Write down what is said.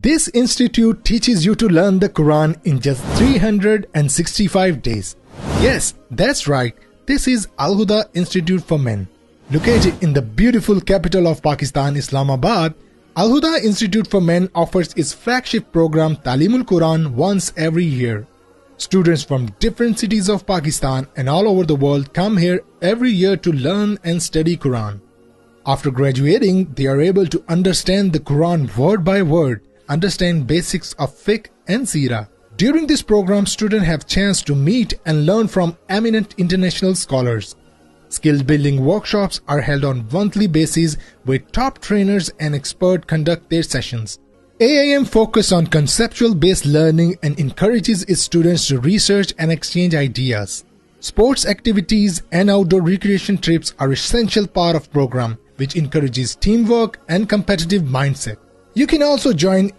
This institute teaches you to learn the Quran in just 365 days. Yes, that's right. This is Al Huda Institute for Men. Located in the beautiful capital of Pakistan, Islamabad, Al Huda Institute for Men offers its flagship program Talimul Quran once every year. Students from different cities of Pakistan and all over the world come here every year to learn and study Quran. After graduating, they are able to understand the Quran word by word, understand basics of fiqh and seerah. During this program, students have chance to meet and learn from eminent international scholars. Skill building workshops are held on monthly basis where top trainers and experts conduct their sessions. AIM focuses on conceptual based learning and encourages its students to research and exchange ideas. Sports activities and outdoor recreation trips are essential part of program which encourages teamwork and competitive mindset. You can also join